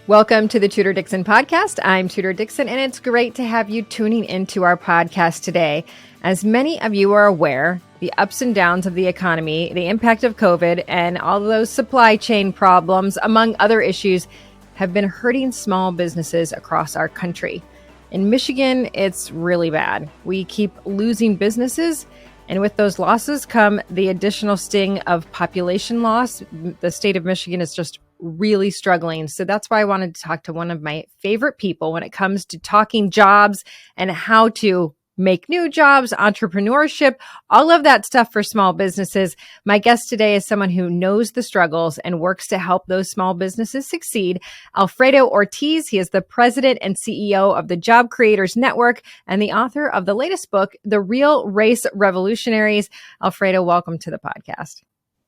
Welcome to the Tudor Dixon Podcast. I'm Tudor Dixon, and it's great to have you tuning into our podcast today. As many of you are aware, the ups and downs of the economy, the impact of COVID, and all those supply chain problems, among other issues, have been hurting small businesses across our country. In Michigan, it's really bad. We keep losing businesses, and with those losses come the additional sting of population loss. The state of Michigan is just really struggling. So that's why I wanted to talk to one of my favorite people when it comes to talking jobs and how to make new jobs, entrepreneurship, all of that stuff for small businesses. My guest today is someone who knows the struggles and works to help those small businesses succeed. Alfredo Ortiz, he is the president and CEO of the Job Creators Network and the author of the latest book, The Real Race Revolutionaries. Alfredo, welcome to the podcast.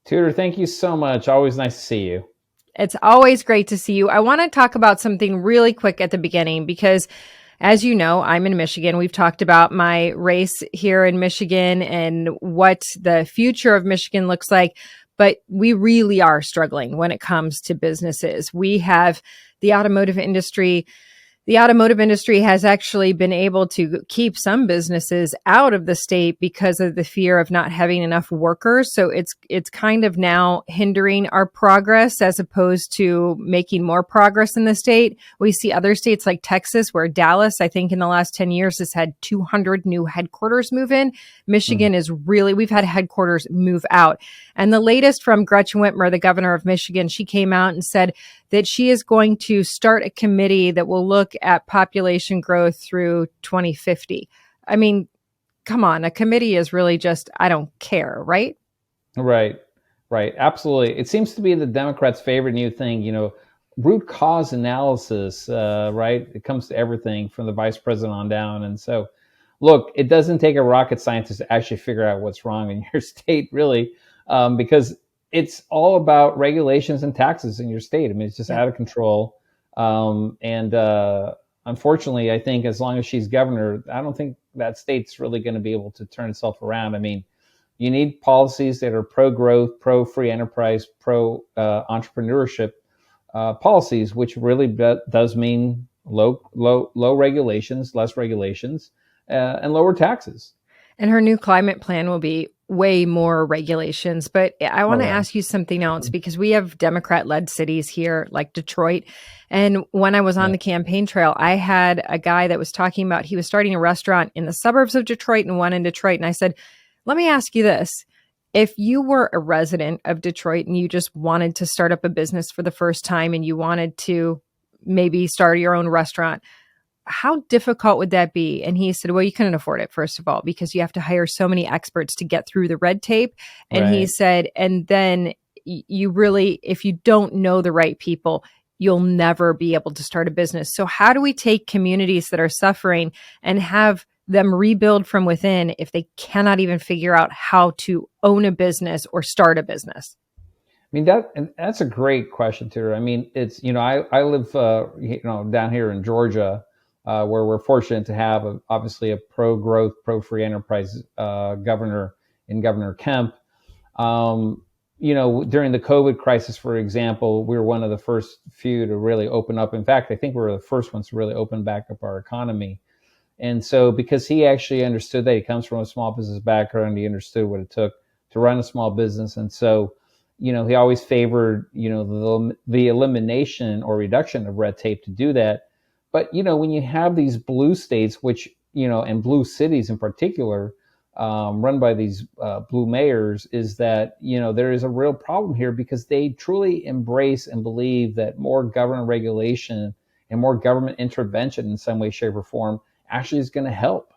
Tudor, thank you so much. Always nice to see you. It's always great to see you. I want to talk about something really quick at the beginning because, as you know, I'm in Michigan. We've talked about my race here in Michigan and what the future of Michigan looks like, but we really are struggling when it comes to businesses. We have the automotive industry. The automotive industry has actually been able to keep some businesses out of the state because of the fear of not having enough workers. So it's kind of now hindering our progress as opposed to making more progress in the state. We see other states like Texas, where Dallas, I think in the last 10 years, has had 200 new headquarters move in. Michigan is really, we've had headquarters move out. And the latest from Gretchen Whitmer, the governor of Michigan, she came out and said that she is going to start a committee that will look at population growth through 2050. I mean, come on, a committee is really just, I don't care, right? Right. Absolutely. It seems to be the Democrats' favorite new thing, root cause analysis, right? It comes to everything from the vice president on down. And so, look, it doesn't take a rocket scientist to actually figure out what's wrong in your state, really, because it's all about regulations and taxes in your state. I mean, it's just out of control. Unfortunately, I think as long as she's governor, I don't think that state's really going to be able to turn itself around. I mean, you need policies that are pro-growth, pro-free enterprise, pro-entrepreneurship policies, which really does mean low regulations, less regulations, and lower taxes. And her new climate plan will be way more regulations. But I want to ask you something else, because we have Democrat-led cities here like Detroit. And when I was on the campaign trail, I had a guy that was talking about he was starting a restaurant in the suburbs of Detroit and one in Detroit. And I said, let me ask you this. If you were a resident of Detroit and you just wanted to start up a business for the first time and you wanted to maybe start your own restaurant, how difficult would that be? And he said, well, you couldn't afford it, first of all, because you have to hire so many experts to get through the red tape. And he said, and then you really, if you don't know the right people, you'll never be able to start a business. So how do we take communities that are suffering and have them rebuild from within if they cannot even figure out how to own a business or start a business? I mean, that's a great question, Tudor. I mean, it's, I live, down here in Georgia, where we're fortunate to have obviously a pro-growth, pro-free enterprise governor in Governor Kemp. During the COVID crisis, for example, we were one of the first few to really open up. In fact, I think we were the first ones to really open back up our economy. And so because he actually understood that, he comes from a small business background, he understood what it took to run a small business. And so, he always favored, the elimination or reduction of red tape to do that. But, when you have these blue states, which, and blue cities in particular, run by these blue mayors, is that, there is a real problem here because they truly embrace and believe that more government regulation and more government intervention in some way, shape, or form actually is going to help.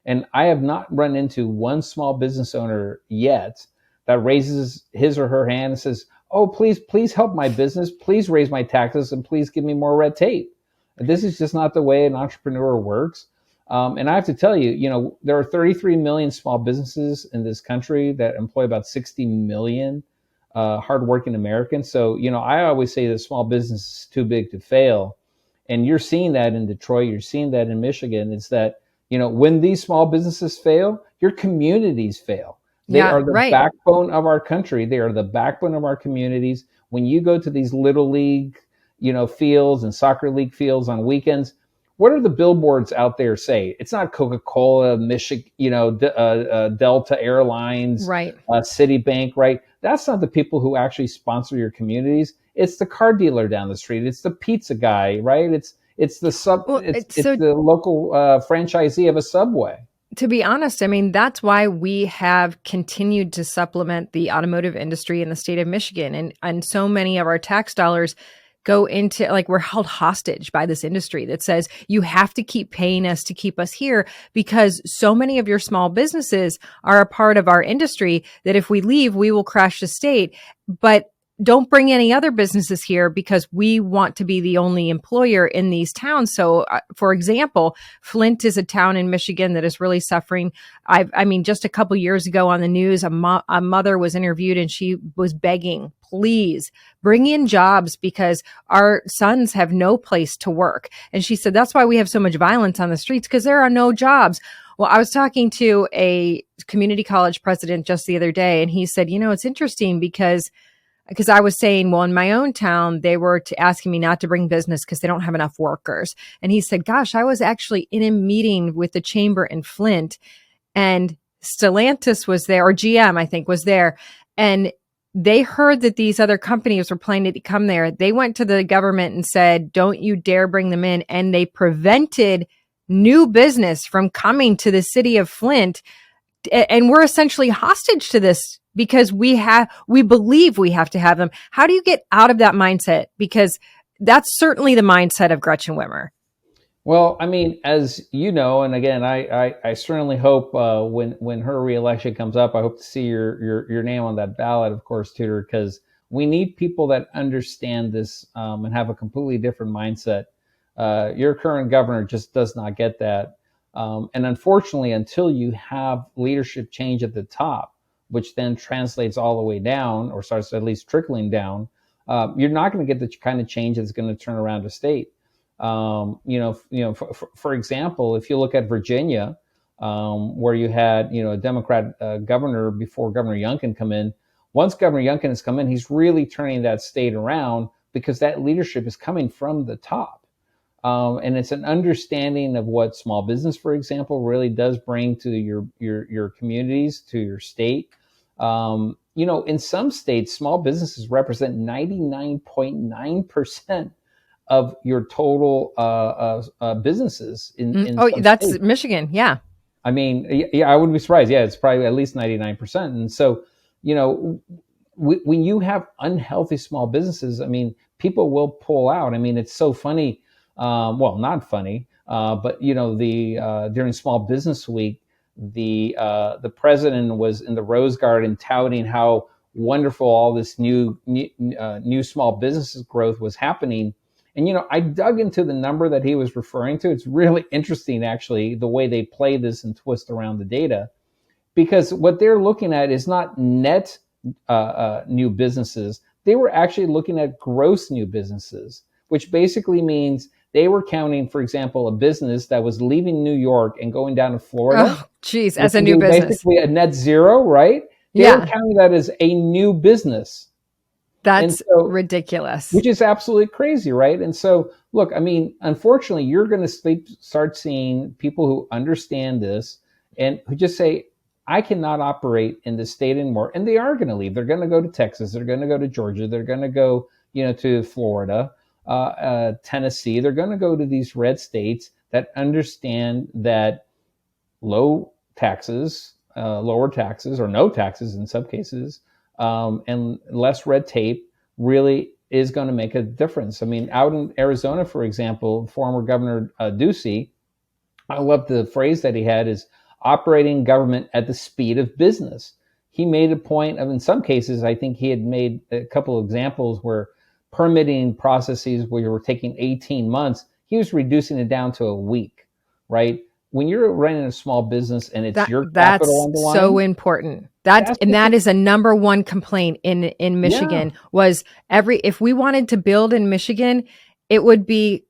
And I have not run into one small business owner yet that raises his or her hand and says, oh, please help my business. Please raise my taxes and please give me more red tape. This is just not the way an entrepreneur works. And I have to tell you, there are 33 million small businesses in this country that employ about 60 million hardworking Americans. So, I always say that small business is too big to fail. And you're seeing that in Detroit. You're seeing that in Michigan. It's that, when these small businesses fail, your communities fail. They are the backbone of our country. They are the backbone of our communities. When you go to these little league, fields and soccer league fields on weekends. What are the billboards out there say? It's not Coca-Cola, Michigan, Delta Airlines, Right. Citibank, right? That's not the people who actually sponsor your communities. It's the car dealer down the street. It's the pizza guy, right? It's the local franchisee of a Subway. To be honest, I mean, that's why we have continued to supplement the automotive industry in the state of Michigan. And so many of our tax dollars go into, like, we're held hostage by this industry that says you have to keep paying us to keep us here, because so many of your small businesses are a part of our industry that if we leave, we will crash the state. But don't bring any other businesses here because we want to be the only employer in these towns. So, for example, Flint is a town in Michigan that is really suffering. I mean, just a couple years ago on the news, a mother was interviewed and she was begging, please bring in jobs because our sons have no place to work. And she said, that's why we have so much violence on the streets, because there are no jobs. Well, I was talking to a community college president just the other day, and he said, it's interesting because I was saying, well, in my own town, they were asking me not to bring business because they don't have enough workers. And he said, gosh, I was actually in a meeting with the chamber in Flint, and Stellantis was there, or GM, I think, was there. And they heard that these other companies were planning to come there. They went to the government and said, don't you dare bring them in. And they prevented new business from coming to the city of Flint. And we're essentially hostage to this because we believe we have to have them. How do you get out of that mindset? Because that's certainly the mindset of Gretchen Whitmer. Well, I mean, as you know, and again, I certainly hope when her reelection comes up, I hope to see your name on that ballot, of course, Tudor, because we need people that understand this and have a completely different mindset. Your current governor just does not get that. And unfortunately, until you have leadership change at the top, which then translates all the way down or starts at least trickling down, you're not going to get the kind of change that's going to turn around a state. For example, if you look at Virginia, where you had, a Democrat governor before Governor Youngkin come in, once Governor Youngkin has come in, he's really turning that state around because that leadership is coming from the top. And it's an understanding of what small business, for example, really does bring to your communities, to your state. In some states, small businesses represent 99.9% of your total businesses in that's states. Michigan. Yeah. I mean, yeah, I wouldn't be surprised. Yeah, it's probably at least 99%. And so, when you have unhealthy small businesses, I mean, people will pull out. I mean, it's so funny. Well, not funny, but during Small Business Week, the president was in the Rose Garden touting how wonderful all this new small businesses growth was happening. And I dug into the number that he was referring to. It's really interesting, actually, the way they play this and twist around the data, because what they're looking at is not net new businesses. They were actually looking at gross new businesses, which basically means they were counting, for example, a business that was leaving New York and going down to Florida. Oh, geez, as a new business. Basically a net zero, right? They were counting that as a new business. That's ridiculous. Which is absolutely crazy, right? And so, look, I mean, unfortunately, you're going to start seeing people who understand this and who just say, I cannot operate in this state anymore. And they are going to leave. They're going to go to Texas. They're going to go to Georgia. They're going to go, to Florida. Tennessee, they're going to go to these red states that understand that lower taxes or no taxes in some cases, and less red tape really is going to make a difference. I mean, out in Arizona, for example, former Governor Ducey, I love the phrase that he had is operating government at the speed of business. He made a point of, in some cases, I think he had made a couple of examples where permitting processes where you were taking 18 months, he was reducing it down to a week, right? When you're running a small business and it's your capital on the line. That's so important. That is a number one complaint in Michigan was if we wanted to build in Michigan, it would be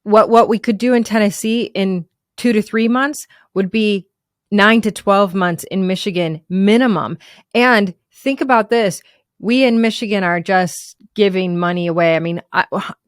what we could do in Tennessee in 2 to 3 months would be 9 to 12 months in Michigan minimum. And think about this. we in Michigan are just giving money away. I mean,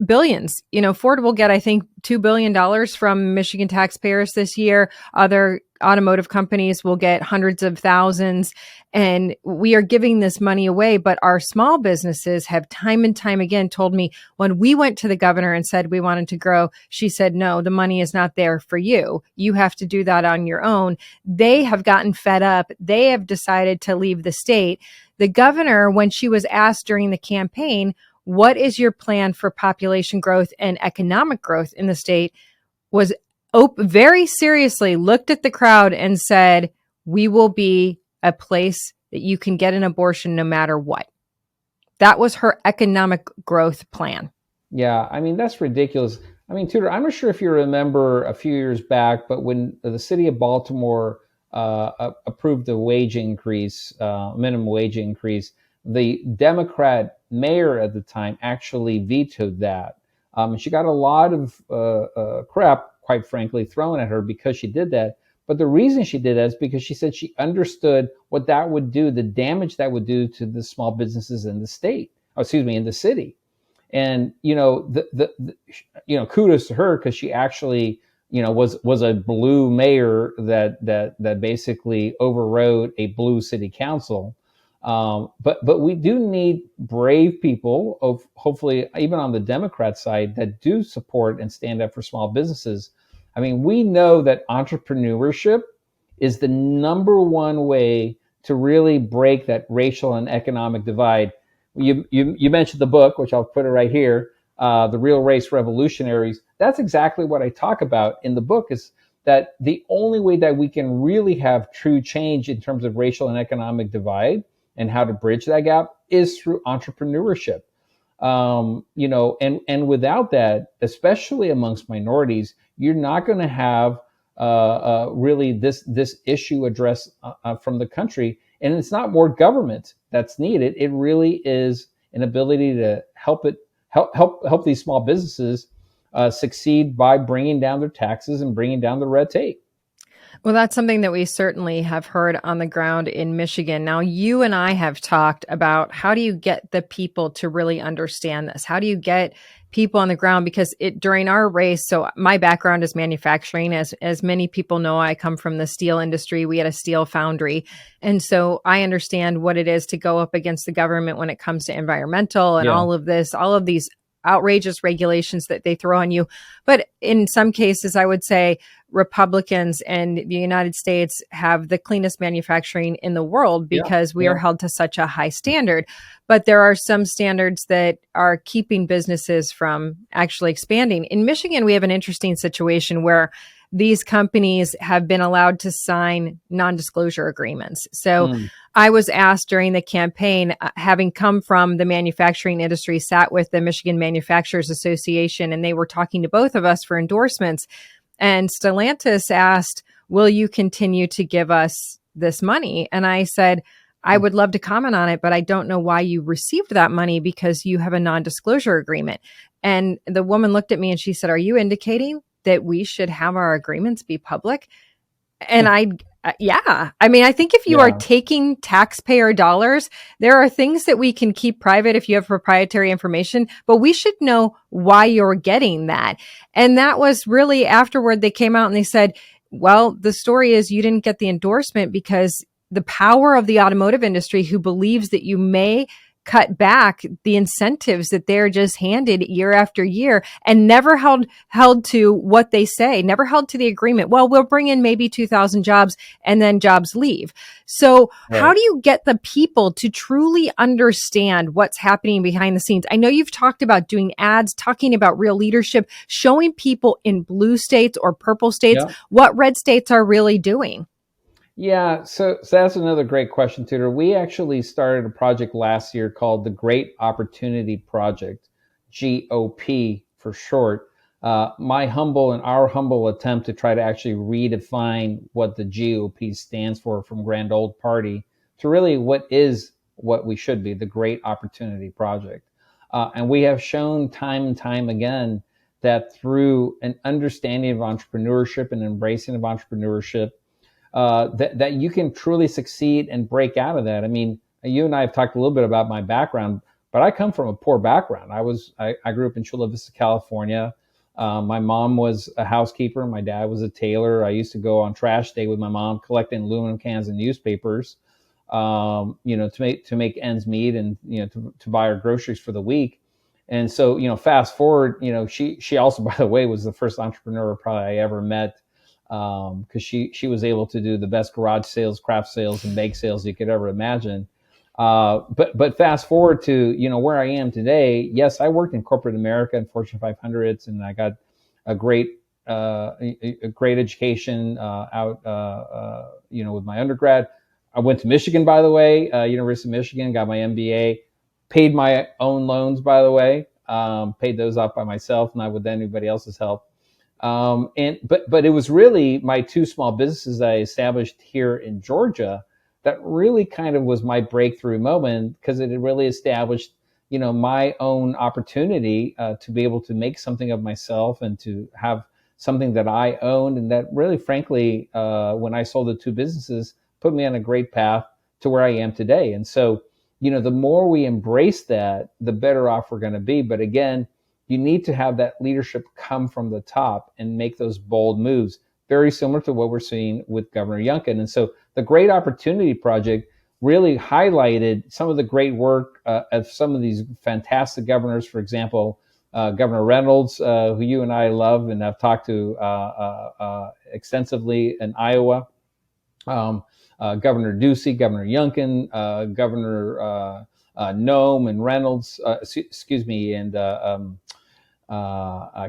billions. Ford will get, I think, $2 billion from Michigan taxpayers this year. Other automotive companies will get hundreds of thousands. And we are giving this money away. But our small businesses have time and time again told me, when we went to the governor and said we wanted to grow, she said, no, the money is not there for you. You have to do that on your own. They have gotten fed up. They have decided to leave the state. The governor, when she was asked during the campaign, what is your plan for population growth and economic growth in the state, was very seriously looked at the crowd and said, we will be a place that you can get an abortion no matter what. That was her economic growth plan. Yeah, I mean, that's ridiculous. I mean, Tudor, I'm not sure if you remember a few years back, but when the city of Baltimore approved the wage increase, minimum wage increase, the Democrat mayor at the time actually vetoed that. She got a lot of crap, quite frankly, thrown at her because she did that. But the reason she did that is because she said she understood what that would do, the damage that would do to the small businesses in the state, in the city. And, kudos to her, because she actually, was a blue mayor that basically overrode a blue city council. But we do need brave people, hopefully even on the Democrat side, that do support and stand up for small businesses. I mean, we know that entrepreneurship is the number one way to really break that racial and economic divide. You mentioned the book, which I'll put it right here, The Real Race Revolutionaries. That's exactly what I talk about in the book, is that the only way that we can really have true change in terms of racial and economic divide and how to bridge that gap is through entrepreneurship. And without that, especially amongst minorities, you're not going to have really this issue addressed from the country. And it's not more government that's needed. It really is an ability to help these small businesses succeed by bringing down their taxes and bringing down the red tape. Well, that's something that we certainly have heard on the ground in Michigan. Now, you and I have talked about, how do you get the people to really understand this? How do you get people on the ground? Because during our race, so my background is manufacturing. As many people know, I come from the steel industry. We had a steel foundry. And so I understand what it is to go up against the government when it comes to environmental and all of these outrageous regulations that they throw on you. But in some cases, I would say Republicans and the United States have the cleanest manufacturing in the world because we are held to such a high standard. But there are some standards that are keeping businesses from actually expanding. In Michigan, we have an interesting situation where these companies have been allowed to sign non-disclosure agreements. So I was asked during the campaign, having come from the manufacturing industry, sat with the Michigan Manufacturers Association, and they were talking to both of us for endorsements. And Stellantis asked, will you continue to give us this money? And I said, I would love to comment on it, but I don't know why you received that money, because you have a non-disclosure agreement. And the woman looked at me and she said, are you indicating that we should have our agreements be public? And I mean, I think if you are taking taxpayer dollars, there are things that we can keep private if you have proprietary information, but we should know why you're getting that. And that was really afterward, they came out and they said, well, the story is you didn't get the endorsement because the power of the automotive industry, who believes that you may cut back the incentives that they're just handed year after year, and never held to what they say, never held to the agreement. Well, we'll bring in maybe 2,000 jobs and then jobs leave. So how do you get the people to truly understand what's happening behind the scenes? I know you've talked about doing ads, talking about real leadership, showing people in blue states or purple states what red states are really doing. Yeah, so that's another great question, Tudor. We actually started a project last year called the Great Opportunity Project, GOP for short. Our humble attempt to try to actually redefine what the GOP stands for, from Grand Old Party to really what we should be, the Great Opportunity Project. And we have shown time and time again that through an understanding of entrepreneurship and embracing of entrepreneurship, that you can truly succeed and break out of that. I mean, you and I have talked a little bit about my background, but I come from a poor background. I grew up in Chula Vista, California. My mom was a housekeeper. My dad was a tailor. I used to go on trash day with my mom, collecting aluminum cans and newspapers, to make ends meet and, to buy our groceries for the week. And so, fast forward, she also, by the way, was the first entrepreneur probably I ever met, because she was able to do the best garage sales, craft sales, and bake sales you could ever imagine. But fast forward to, where I am today. Yes, I worked in corporate America and Fortune 500s, and I got a great education out, with my undergrad. I went to Michigan, by the way, University of Michigan, got my MBA, paid my own loans, by the way, paid those off by myself, not with anybody else's help. But it was really my two small businesses that I established here in Georgia that really kind of was my breakthrough moment, because it had really established, my own opportunity to be able to make something of myself and to have something that I owned. And that really, frankly, when I sold the two businesses, put me on a great path to where I am today. And so, the more we embrace that, the better off we're going to be. But again, you need to have that leadership come from the top and make those bold moves, very similar to what we're seeing with Governor Youngkin. And so the Great Opportunity Project really highlighted some of the great work of some of these fantastic governors. For example, Governor Reynolds, who you and I love and have talked to extensively in Iowa, Governor Ducey, Governor Youngkin, Governor Nome and Reynolds, and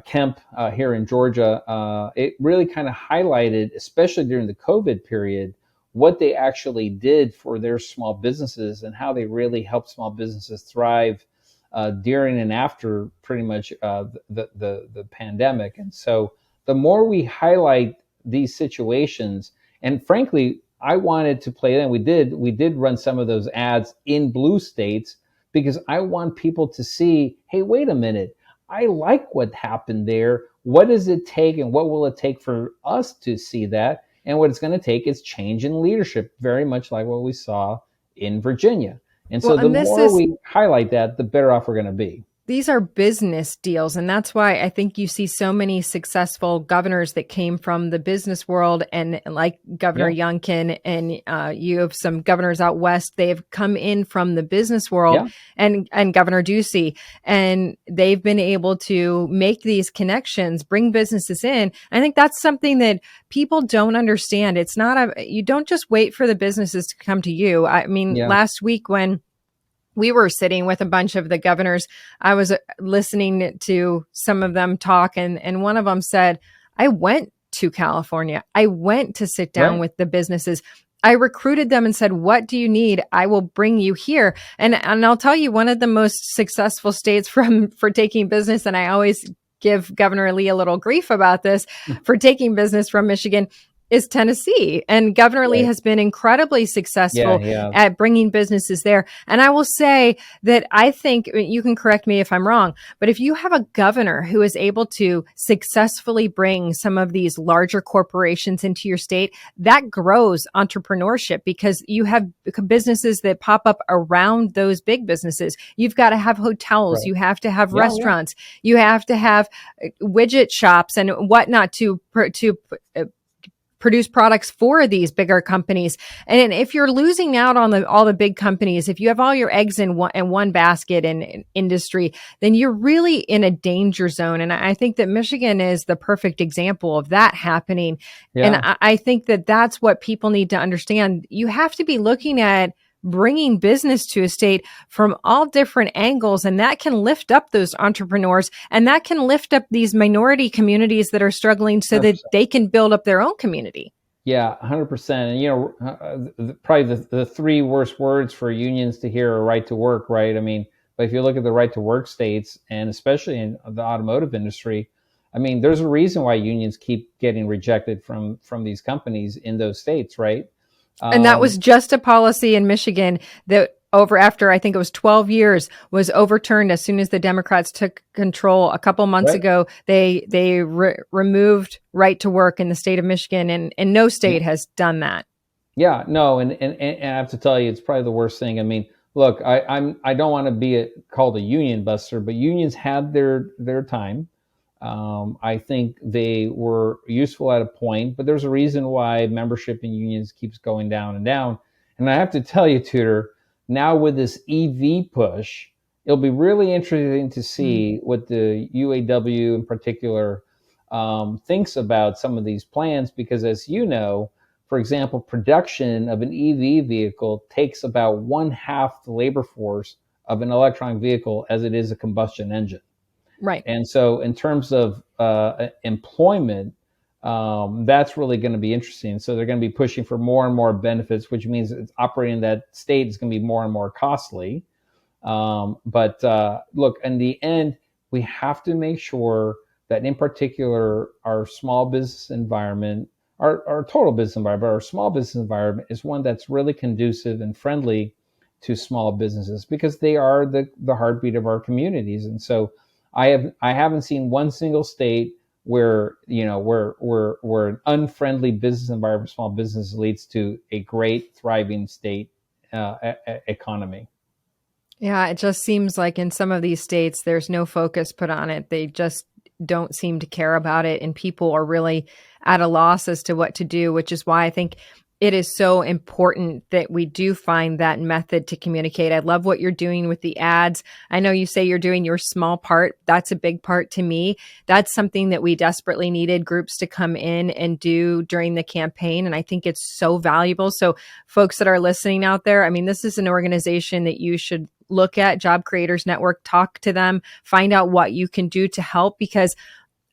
Kemp here in Georgia. It really kind of highlighted, especially during the COVID period, what they actually did for their small businesses and how they really helped small businesses thrive during and after pretty much the pandemic. And so the more we highlight these situations, and frankly, I wanted to play them. We did run some of those ads in blue states because I want people to see, hey, wait a minute, I like what happened there. What does it take, and what will it take for us to see that? And what it's going to take is change in leadership, very much like what we saw in Virginia. And so the more we highlight that, the better off we're going to be. These are business deals. And that's why I think you see so many successful governors that came from the business world, and like Governor Youngkin, and you have some governors out west, they've come in from the business world, and Governor Ducey, and they've been able to make these connections, bring businesses in. I think that's something that people don't understand. It's not you don't just wait for the businesses to come to you. I mean, last week when we were sitting with a bunch of the governors, I was listening to some of them talk, and one of them said, I went to California. I went to sit down with the businesses. I recruited them and said, what do you need? I will bring you here. And I'll tell you, one of the most successful states for taking business, and I always give Governor Lee a little grief about this, for taking business from Michigan, is Tennessee. And Governor Lee has been incredibly successful at bringing businesses there. And I will say that I think, you can correct me if I'm wrong, but if you have a governor who is able to successfully bring some of these larger corporations into your state, that grows entrepreneurship, because you have businesses that pop up around those big businesses. You've got to have hotels. You have to have restaurants. You have to have widget shops and whatnot to produce products for these bigger companies. And if you're losing out on all the big companies, if you have all your eggs in one basket in industry, then you're really in a danger zone. And I think that Michigan is the perfect example of that happening. And I think that that's what people need to understand. You have to be looking at bringing business to a state from all different angles. And that can lift up those entrepreneurs, and that can lift up these minority communities that are struggling, so 100%. That they can build up their own community. Yeah, 100%. And, probably the three worst words for unions to hear are right to work, right? I mean, but if you look at the right to work states, and especially in the automotive industry, I mean, there's a reason why unions keep getting rejected from these companies in those states, right? And that was just a policy in Michigan that after I think it was 12 years was overturned as soon as the Democrats took control a couple months ago. They removed right to work in the state of Michigan, and no state has done that. Yeah, no, and I have to tell you, it's probably the worst thing. I mean, look, I don't want to be called a union buster, but unions had their time. I think they were useful at a point, but there's a reason why membership in unions keeps going down and down. And I have to tell you, Tudor, now with this EV push, it'll be really interesting to see what the UAW in particular thinks about some of these plans, because as you know, for example, production of an EV vehicle takes about one half the labor force of an electronic vehicle as it is a combustion engine. Right. And so, in terms of employment, that's really going to be interesting. So, they're going to be pushing for more and more benefits, which means it's operating in that state is going to be more and more costly. But look, in the end, we have to make sure that, in particular, our small business environment, our total business environment, but our small business environment is one that's really conducive and friendly to small businesses, because they are the heartbeat of our communities. And so I haven't seen one single state where where an unfriendly business environment, small business, leads to a great thriving state economy. Yeah, it just seems like in some of these states, there's no focus put on it. They just don't seem to care about it. And people are really at a loss as to what to do, which is why I think it is so important that we do find that method to communicate. I love what you're doing with the ads. I know you say you're doing your small part. That's a big part to me. That's something that we desperately needed groups to come in and do during the campaign. And I think it's so valuable. So folks that are listening out there, I mean, this is an organization that you should look at, Job Creators Network, talk to them, find out what you can do to help, because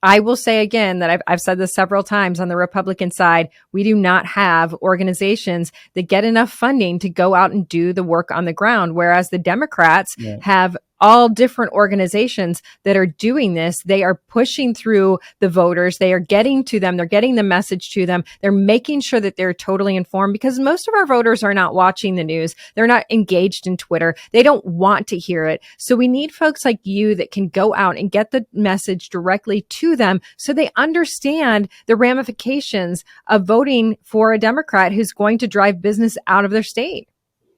I will say again that I've said this several times on the Republican side, we do not have organizations that get enough funding to go out and do the work on the ground, whereas the Democrats have all different organizations that are doing this. They are pushing through the voters. They are getting to them. They're getting the message to them. They're making sure that they're totally informed, because most of our voters are not watching the news. They're not engaged in Twitter. They don't want to hear it. So we need folks like you that can go out and get the message directly to them so they understand the ramifications of voting for a Democrat who's going to drive business out of their state.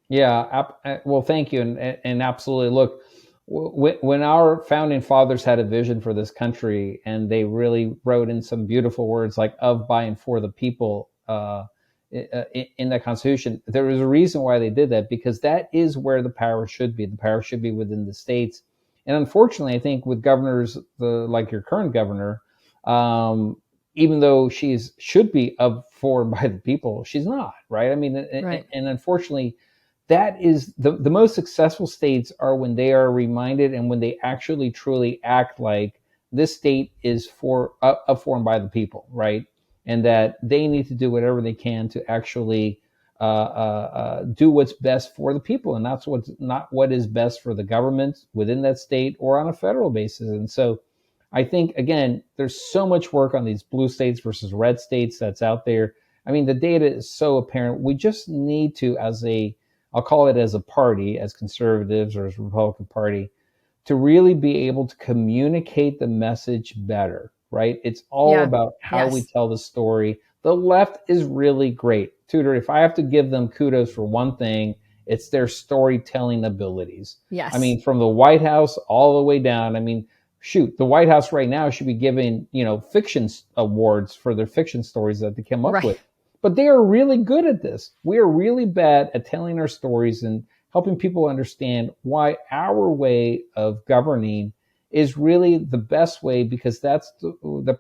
Yeah, well, thank you. And absolutely. Look, when our founding fathers had a vision for this country, and they really wrote in some beautiful words like "of, by, and for the people" in the Constitution, there was a reason why they did that, because that is where the power should be. The power should be within the states. And unfortunately, I think with governors like your current governor, even though should be of, for, and by the people, she's not, right? I mean, right. And unfortunately, that is the most successful states are when they are reminded and when they actually truly act like this state is for and by the people, right? And that they need to do whatever they can to actually do what's best for the people, and that's not what is best for the government within that state or on a federal basis. And so I think, again, there's so much work on these blue states versus red states that's out there. I mean, the data is so apparent. We just need to, I'll call it as a party, as conservatives or as Republican Party, to really be able to communicate the message better, right? It's all about how we tell the story. The left is really great. Tudor, if I have to give them kudos for one thing, it's their storytelling abilities. Yes. I mean, from the White House all the way down. I mean, shoot, the White House right now should be giving, fiction awards for their fiction stories that they came up with. But they are really good at this. We are really bad at telling our stories and helping people understand why our way of governing is really the best way, because that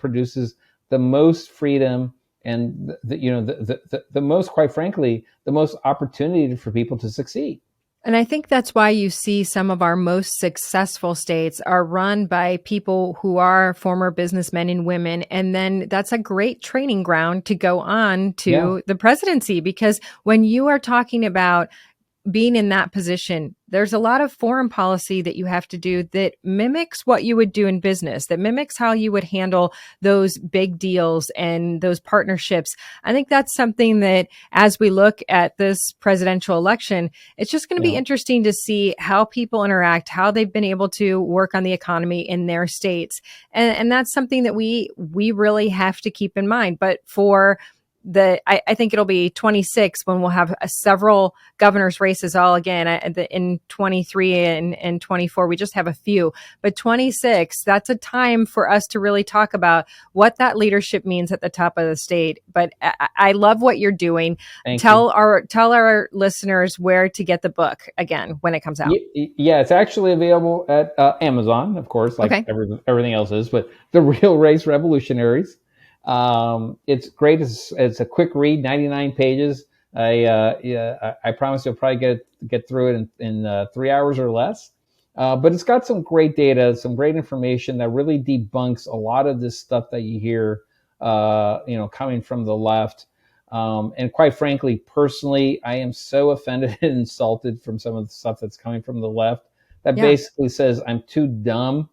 produces the most freedom and the most, quite frankly, the most opportunity for people to succeed. And I think that's why you see some of our most successful states are run by people who are former businessmen and women. And then that's a great training ground to go on to the presidency, because when you are talking about being in that position, there's a lot of foreign policy that you have to do that mimics what you would do in business, that mimics how you would handle those big deals and those partnerships. I think that's something that, as we look at this presidential election, it's just going to be interesting to see how people interact, how they've been able to work on the economy in their states. And that's something that we really have to keep in mind. But for I think it'll be 26 when we'll have several governor's races all again. In 23 and 24, we just have a few, but 26, that's a time for us to really talk about what that leadership means at the top of the state. But I love what you're doing. Tell our listeners where to get the book again when it comes out. Yeah, it's actually available at Amazon, of course, like everything else is, but The Real Race Revolutionaries. It's great. It's a quick read, 99 pages. I promise you'll probably get through it in 3 hours or less. But it's got some great data, some great information that really debunks a lot of this stuff that you hear, coming from the left. And quite frankly, personally, I am so offended and insulted from some of the stuff that's coming from the left that basically says I'm too dumb,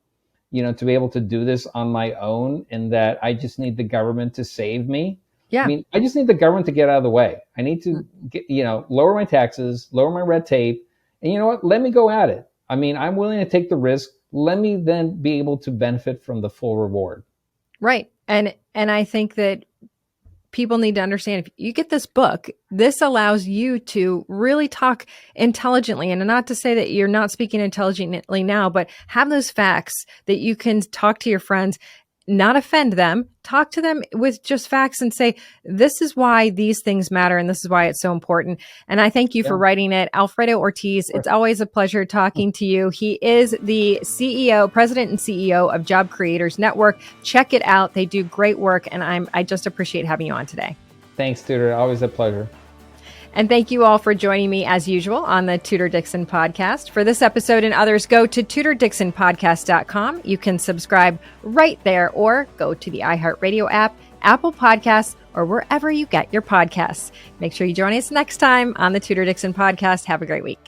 to be able to do this on my own, and that I just need the government to save me. Yeah. I mean, I just need the government to get out of the way. I need to lower my taxes, lower my red tape. And you know what? Let me go at it. I mean, I'm willing to take the risk. Let me then be able to benefit from the full reward. Right. And I think that people need to understand, if you get this book, this allows you to really talk intelligently. And not to say that you're not speaking intelligently now, but have those facts that you can talk to your friends, not offend them, talk to them with just facts and say, this is why these things matter and this is why it's so important. And I thank you for writing it. Alfredo Ortiz, it's always a pleasure talking to you. He is the president and CEO of Job Creators Network. Check it out. They do great work, and I just appreciate having you on today. Thanks, Tudor. Always a pleasure. And thank you all for joining me as usual on the Tudor Dixon Podcast. For this episode and others, go to TudorDixonPodcast.com. You can subscribe right there, or go to the iHeartRadio app, Apple Podcasts, or wherever you get your podcasts. Make sure you join us next time on the Tudor Dixon Podcast. Have a great week.